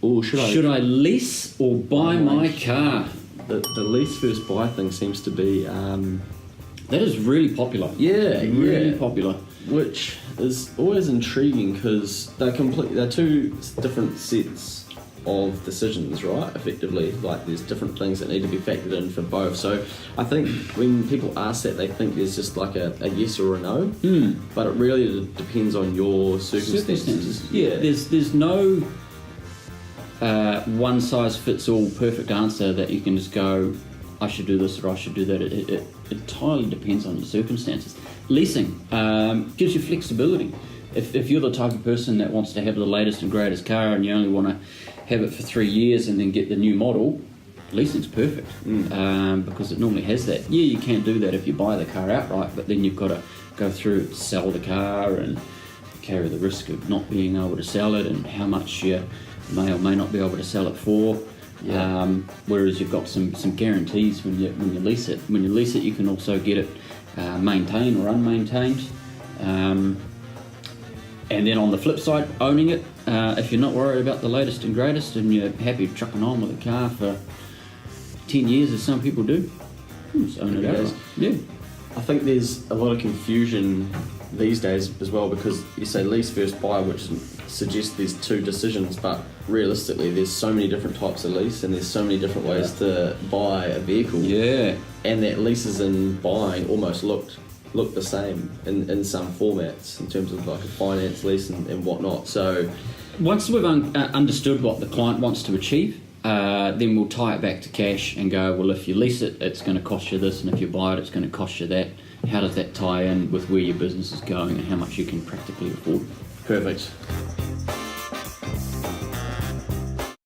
Or should I lease or buy my car? The lease first buy thing seems to be that is really popular. Really popular. Which is always intriguing because they're two different sets of decisions, right? Effectively, like there's different things that need to be factored in for both. So I think when people ask that, they think there's just like a yes or a no, but it really depends on your circumstances. Yeah, there's no one size fits all perfect answer that you can just go, I should do this or I should do that. It entirely depends on your circumstances. Leasing gives you flexibility. If you're the type of person that wants to have the latest and greatest car and you only want to have it for 3 years and then get the new model, leasing's perfect because it normally has that. Yeah, you can't do that if you buy the car outright, but then you've got to go through, sell the car and carry the risk of not being able to sell it and how much you may or may not be able to sell it for. Yeah. Whereas you've got some guarantees when you lease it. When you lease it, you can also get it maintained or unmaintained. And then on the flip side, owning it, if you're not worried about the latest and greatest and you're happy trucking on with a car for 10 years, as some people do, just own it outright. Yeah. I think there's a lot of confusion these days as well because you say lease first buy, which suggests there's two decisions, but realistically there's so many different types of lease and there's so many different ways to buy a vehicle. Yeah. And that leases and buying almost look the same in some formats in terms of like a finance lease and whatnot. So once we've understood what the client wants to achieve, then we'll tie it back to cash and go, well, if you lease it, it's going to cost you this, and if you buy it, it's going to cost you that. How does that tie in with where your business is going and how much you can practically afford? Perfect.